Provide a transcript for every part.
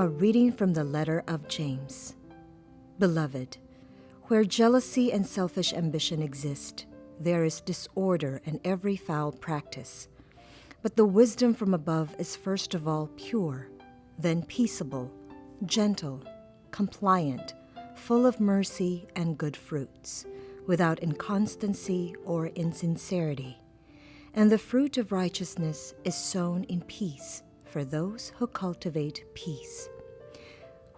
A reading from the letter of James. Beloved, where jealousy and selfish ambition exist, there is disorder and every foul practice. But the wisdom from above is first of all pure, then peaceable, gentle, compliant, full of mercy and good fruits, without inconstancy or insincerity. And the fruit of righteousness is sown in peace for those who cultivate peace.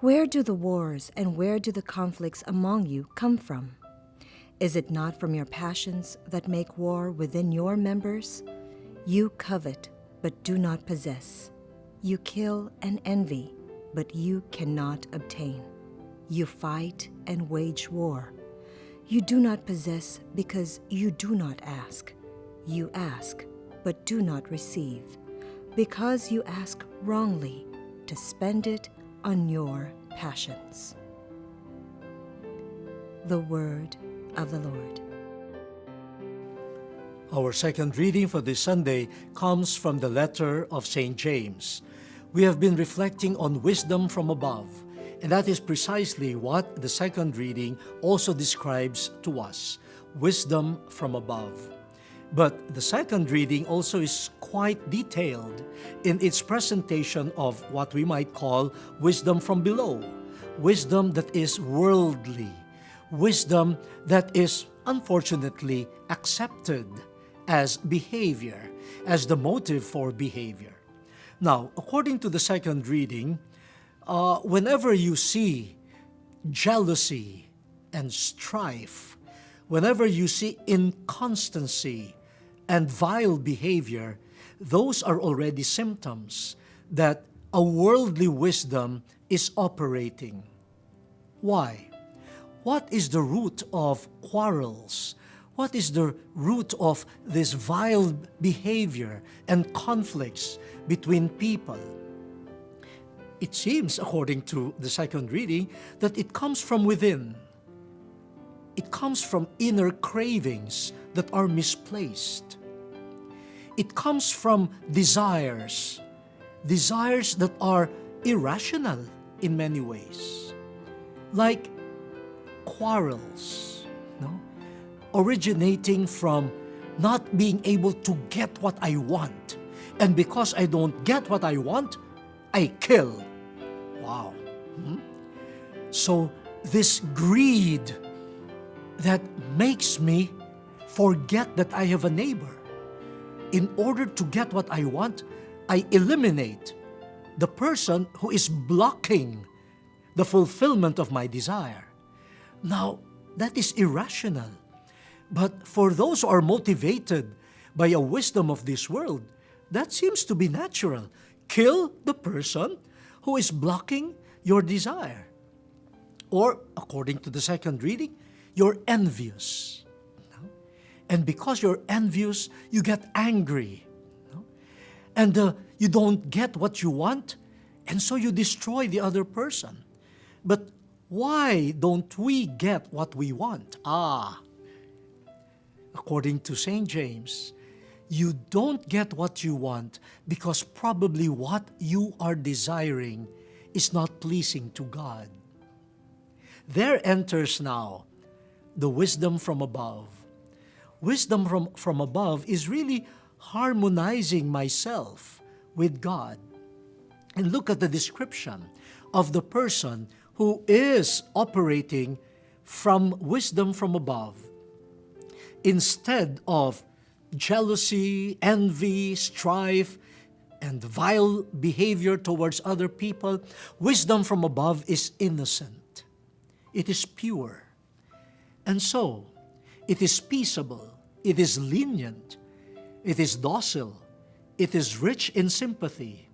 Where do the wars and where do the conflicts among you come from? Is it not from your passions that make war within your members? You covet, but do not possess. You kill and envy, but you cannot obtain. You fight and wage war. You do not possess because you do not ask. You ask, but do not receive, because you ask wrongly to spend it on your passions. The word of the Lord. Our second reading for this Sunday comes from the letter of St. James. We have been reflecting on wisdom from above, and that is precisely what the second reading also describes to us, wisdom from above. But the second reading also is quite detailed in its presentation of what we might call wisdom from below, wisdom that is worldly, wisdom that is unfortunately accepted as behavior, as the motive for behavior. Now, according to the second reading, whenever you see jealousy and strife, whenever you see inconstancy and vile behavior, those are already symptoms that a worldly wisdom is operating. Why? What is the root of quarrels? What is the root of this vile behavior and conflicts between people? It seems, according to the second reading, that it comes from within. It comes from inner cravings that are misplaced. It comes from desires that are irrational in many ways, like quarrels, originating from not being able to get what I want. And because I don't get what I want, I kill. Wow. So this greed that makes me forget that I have a neighbor. In order to get what I want, I eliminate the person who is blocking the fulfillment of my desire. Now, that is irrational. But for those who are motivated by a wisdom of this world, that seems to be natural. Kill the person who is blocking your desire. Or, according to the second reading, you're envious. And because you're envious, you get angry. And you don't get what you want, and so you destroy the other person. But why don't we get what we want? According to St. James, you don't get what you want because probably what you are desiring is not pleasing to God. There enters now the wisdom from above. Wisdom from above is really harmonizing myself with God. And look at the description of the person who is operating from wisdom from above. Instead of jealousy, envy, strife, and vile behavior towards other people, wisdom from above is innocent. It is pure. And so, it is peaceable, it is lenient, it is docile, it is rich in sympathy,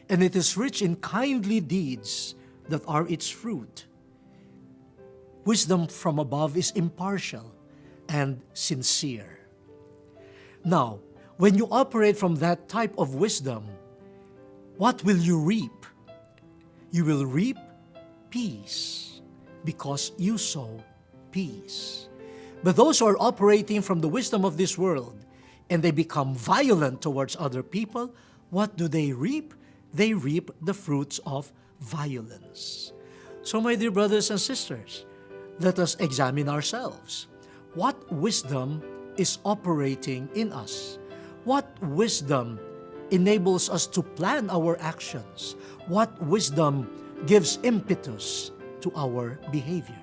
and it is rich in kindly deeds that are its fruit. Wisdom from above is impartial and sincere. Now, when you operate from that type of wisdom, what will you reap? You will reap peace because you sow peace. But those who are operating from the wisdom of this world and they become violent towards other people, what do they reap? They reap the fruits of violence. So, my dear brothers and sisters, let us examine ourselves. What wisdom is operating in us? What wisdom enables us to plan our actions? What wisdom gives impetus to our behavior?